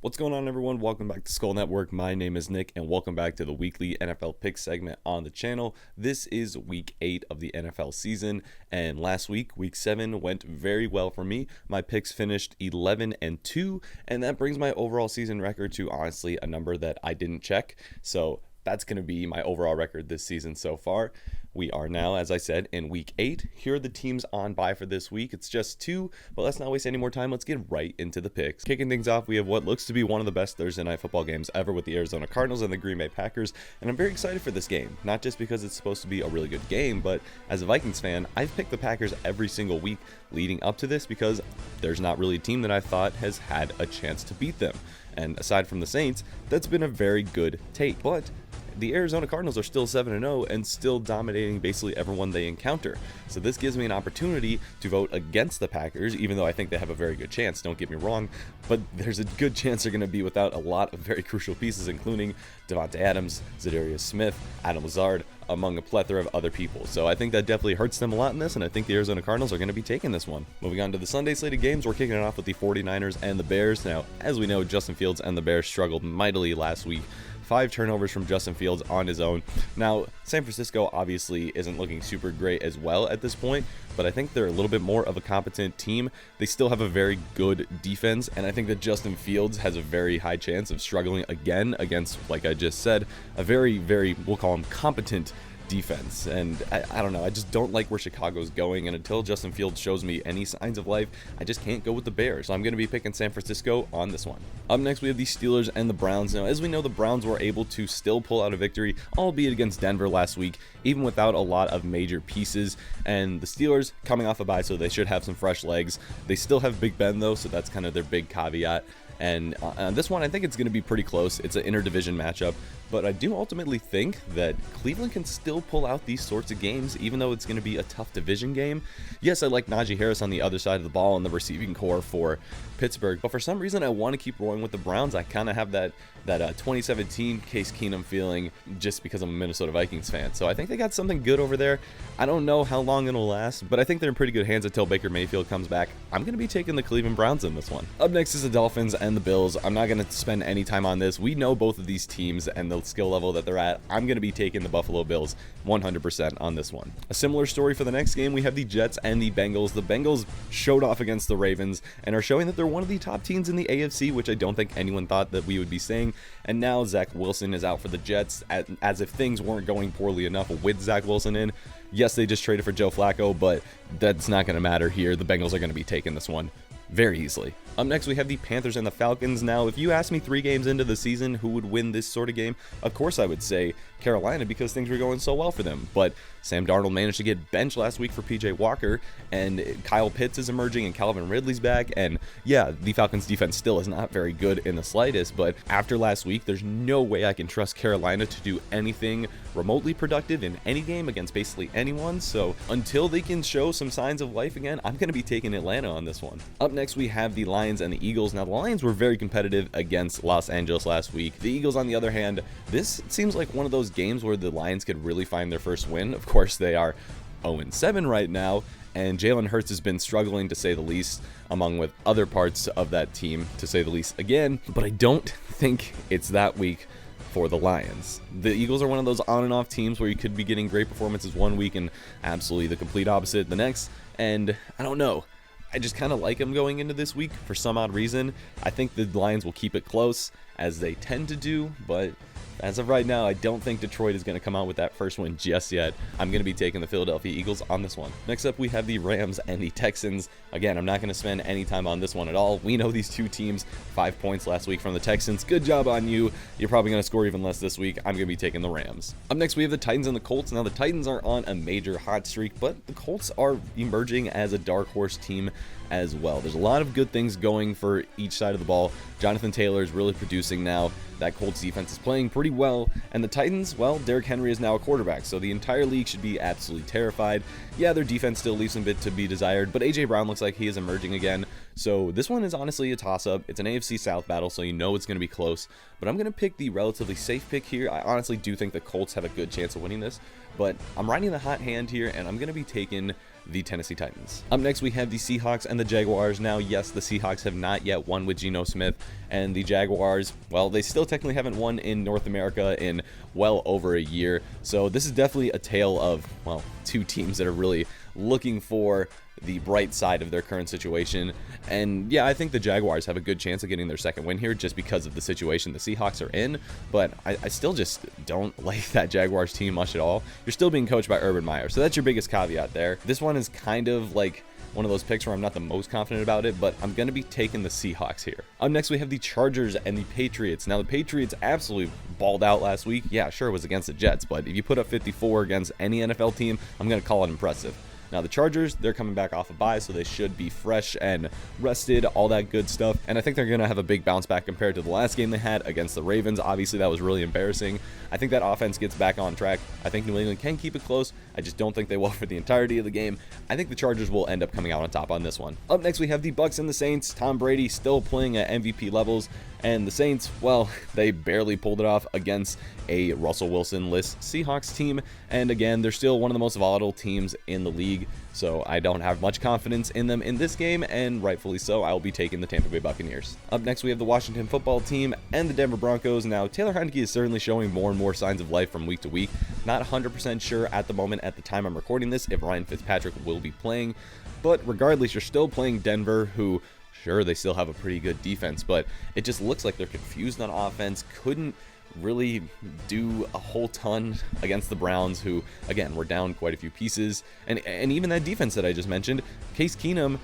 What's going on, everyone? Welcome back to Skull Network. My name is Nick, and welcome back to the weekly NFL pick segment on the channel. This is week 8 of the NFL season, and last week, week 7, went very well for me. My picks finished 11-2, and that brings my overall season record to, honestly, a number that I didn't check. So that's going to be my overall record this season so far. We are now, as I said, in week 8. Here are the teams on bye for this week. It's just 2, but let's not waste any more time. Let's get right into the picks. Kicking things off, we have what looks to be one of the best Thursday night football games ever with the Arizona Cardinals and the Green Bay Packers, and I'm very excited for this game. Not just because it's supposed to be a really good game, but as a Vikings fan, I've picked the Packers every single week leading up to this because there's not really a team that I thought has had a chance to beat them. And aside from the Saints, that's been a very good take. But the Arizona Cardinals are still 7-0 and still dominating basically everyone they encounter. So this gives me an opportunity to vote against the Packers, even though I think they have a very good chance, don't get me wrong, but there's a good chance they're going to be without a lot of very crucial pieces, including Davante Adams, Za'Darius Smith, Adam Lazard, among a plethora of other people. So I think that definitely hurts them a lot in this, and I think the Arizona Cardinals are going to be taking this one. Moving on to the Sunday slated games, we're kicking it off with the 49ers and the Bears. Now, as we know, Justin Fields and the Bears struggled mightily last week. 5 turnovers from Justin Fields on his own. Now, San Francisco obviously isn't looking super great as well at this point, but I think they're a little bit more of a competent team. They still have a very good defense, and I think that Justin Fields has a very high chance of struggling again against, like I just said, a very, we'll call him competent defense. And I don't know, I just don't like where Chicago's going, and until Justin Fields shows me any signs of life, I just can't go with the Bears. So I'm going to be picking San Francisco on this one. Up next, we have the Steelers and the Browns. Now, as we know, the Browns were able to still pull out a victory, albeit against Denver last week, even without a lot of major pieces. And the Steelers coming off a bye, so they should have some fresh legs. They still have Big Ben, though, so that's kind of their big caveat. And this one, I think it's going to be pretty close. It's an interdivision matchup, but I do ultimately think that Cleveland can still pull out these sorts of games, even though it's going to be a tough division game. Yes, I like Najee Harris on the other side of the ball in the receiving core for Pittsburgh, but for some reason, I want to keep rolling with the Browns. I kind of have that 2017 Case Keenum feeling just because I'm a Minnesota Vikings fan. So I think they got something good over there. I don't know how long it'll last, but I think they're in pretty good hands until Baker Mayfield comes back. I'm going to be taking the Cleveland Browns in this one. Up next is the Dolphins and the Bills. I'm not going to spend any time on this. We know both of these teams and the skill level that they're at. I'm going to be taking the Buffalo Bills 100% on this one. A similar story for the next game. We have the Jets and the Bengals. The Bengals showed off against the Ravens and are showing that they're one of the top teams in the AFC, which I don't think anyone thought that we would be saying. And now Zach Wilson is out for the Jets, as if things weren't going poorly enough with Zach Wilson in. Yes, they just traded for Joe Flacco, but that's not going to matter here. The Bengals are going to be taking this one very easily. Up next, we have the Panthers and the Falcons. Now, if you ask me 3 games into the season who would win this sort of game, of course I would say Carolina because things were going so well for them. But Sam Darnold managed to get benched last week for PJ Walker, and Kyle Pitts is emerging, and Calvin Ridley's back. And yeah, the Falcons defense still is not very good in the slightest, but after last week, there's no way I can trust Carolina to do anything remotely productive in any game against basically anyone. So until they can show some signs of life again, I'm going to be taking Atlanta on this one. Up next, we have the Lions and the Eagles. Now, the Lions were very competitive against Los Angeles last week. The Eagles, on the other hand, this seems like one of those games where the Lions could really find their first win. Of course, they are 0-7 right now, and Jalen Hurts has been struggling, to say the least, among with other parts of that team, to say the least again, but I don't think it's that week for the Lions. The Eagles are one of those on and off teams where you could be getting great performances one week and absolutely the complete opposite the next, and I don't know. I just kind of like them going into this week for some odd reason. I think the Lions will keep it close, as they tend to do, but as of right now, I don't think Detroit is going to come out with that first win just yet. I'm going to be taking the Philadelphia Eagles on this one. Next up, we have the Rams and the Texans. Again, I'm not going to spend any time on this one at all. We know these two teams, 5 points last week from the Texans. Good job on you. You're probably going to score even less this week. I'm going to be taking the Rams. Up next, we have the Titans and the Colts. Now, the Titans are on a major hot streak, but the Colts are emerging as a dark horse team as well. There's a lot of good things going for each side of the ball. Jonathan Taylor is really producing now. That Colts defense is playing pretty well. And the Titans, well, Derrick Henry is now a quarterback, so the entire league should be absolutely terrified. Yeah, their defense still leaves a bit to be desired, but A.J. Brown looks like he is emerging again. So this one is honestly a toss-up. It's an AFC South battle, so you know it's going to be close. But I'm going to pick the relatively safe pick here. I honestly do think the Colts have a good chance of winning this, but I'm riding the hot hand here, and I'm going to be taking the Tennessee Titans. Up next, we have the Seahawks and the Jaguars. Now, yes, the Seahawks have not yet won with Geno Smith, and the Jaguars, well, they still technically haven't won in North America in well over a year. So this is definitely a tale of, well, two teams that are really looking for the bright side of their current situation. And yeah, I think the Jaguars have a good chance of getting their second win here just because of the situation the Seahawks are in, but I still just don't like that Jaguars team much at all. You're still being coached by Urban Meyer, so that's your biggest caveat there. This one is kind of like one of those picks where I'm not the most confident about it, but I'm going to be taking the Seahawks here. Up next, we have the Chargers and the Patriots. Now, the Patriots absolutely balled out last week. Yeah, sure, it was against the Jets, but if you put up 54 against any NFL team, I'm going to call it impressive. Now, the Chargers, they're coming back off a bye, so they should be fresh and rested, all that good stuff. And I think they're going to have a big bounce back compared to the last game they had against the Ravens. Obviously, that was really embarrassing. I think that offense gets back on track. I think New England can keep it close. I just don't think they will for the entirety of the game. I think the Chargers will end up coming out on top on this one. Up next, we have the Bucs and the Saints. Tom Brady still playing at MVP levels. And the Saints, well, they barely pulled it off against a Russell Wilson-less Seahawks team. And again, they're still one of the most volatile teams in the league. So I don't have much confidence in them in this game, and rightfully so. I will be taking the Tampa Bay Buccaneers. Up next, we have the Washington football team and the Denver Broncos. Now, Taylor Heinicke is certainly showing more and more signs of life from week to week. Not 100% sure at the moment, at the time I'm recording this, if Ryan Fitzpatrick will be playing. But regardless, you're still playing Denver, who, sure, they still have a pretty good defense, but it just looks like they're confused on offense. Couldn't really do a whole ton against the Browns, who, again, were down quite a few pieces. And even that defense that I just mentioned, Case Keenum,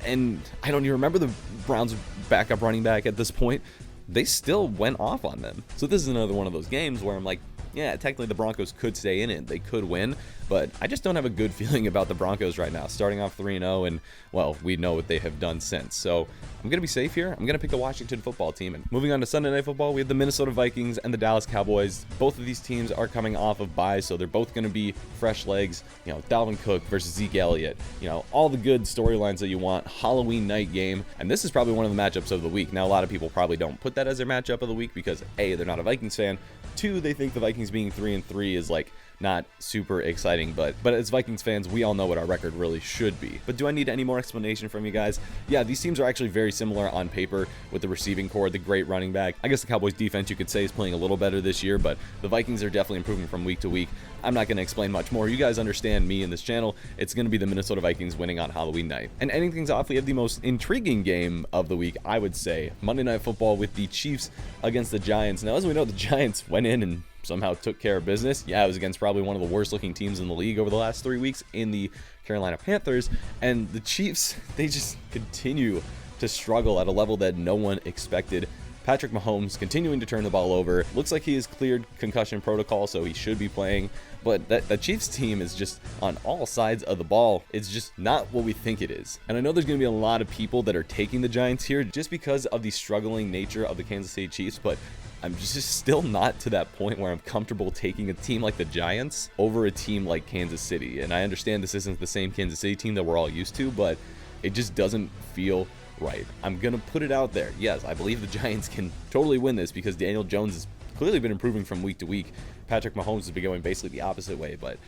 and I don't even remember the Browns' backup running back at this point, they still went off on them. So this is another one of those games where I'm like, yeah, technically the Broncos could stay in it. They could win, but I just don't have a good feeling about the Broncos right now. Starting off 3-0, and, well, we know what they have done since. So I'm going to be safe here. I'm going to pick the Washington football team. And moving on to Sunday Night Football, we have the Minnesota Vikings and the Dallas Cowboys. Both of these teams are coming off of bye, so they're both going to be fresh legs. You know, Dalvin Cook versus Zeke Elliott. You know, all the good storylines that you want. Halloween night game. And this is probably one of the matchups of the week. Now, a lot of people probably don't put that as their matchup of the week because, A, they're not a Vikings fan. 2, they think the Vikings being 3-3 is like not super exciting, but as Vikings fans, we all know what our record really should be. But do I need any more explanation from you guys? Yeah, these teams are actually very similar on paper with the receiving core, the great running back. I guess the Cowboys defense, you could say, is playing a little better this year, but the Vikings are definitely improving from week to week. I'm not going to explain much more. You guys understand me in this channel. It's going to be the Minnesota Vikings winning on Halloween night. And ending things off, we have the most intriguing game of the week, I would say. Monday Night Football with the Chiefs against the Giants. Now, as we know, the Giants went in and somehow took care of business. Yeah, it was against probably one of the worst looking teams in the league over the last 3 weeks in the Carolina Panthers. And the Chiefs, they just continue to struggle at a level that no one expected. Patrick Mahomes continuing to turn the ball over. Looks like he has cleared concussion protocol, so he should be playing. But that Chiefs team is just on all sides of the ball. It's just not what we think it is. And I know there's going to be a lot of people that are taking the Giants here just because of the struggling nature of the Kansas City Chiefs, but I'm just still not to that point where I'm comfortable taking a team like the Giants over a team like Kansas City. And I understand this isn't the same Kansas City team that we're all used to, but it just doesn't feel right. I'm going to put it out there. Yes, I believe the Giants can totally win this because Daniel Jones has clearly been improving from week to week. Patrick Mahomes has been going basically the opposite way, but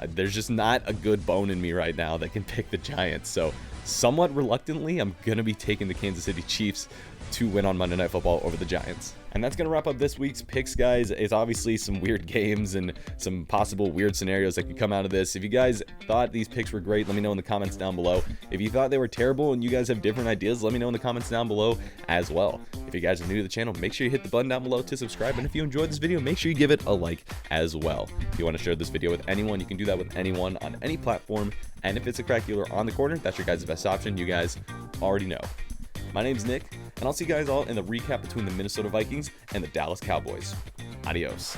there's just not a good bone in me right now that can pick the Giants. So somewhat reluctantly, I'm going to be taking the Kansas City Chiefs to win on Monday Night Football over the Giants. And that's going to wrap up this week's picks, guys. It's obviously some weird games and some possible weird scenarios that could come out of this. If you guys thought these picks were great, let me know in the comments down below. If you thought they were terrible and you guys have different ideas, let me know in the comments down below as well. If you guys are new to the channel, make sure you hit the button down below to subscribe. And if you enjoyed this video, make sure you give it a like as well. If you want to share this video with anyone, you can do that with anyone on any platform. And if it's a crack dealer on the corner, that's your guys' best option. You guys already know. My name's Nick, and I'll see you guys all in the recap between the Minnesota Vikings and the Dallas Cowboys. Adios.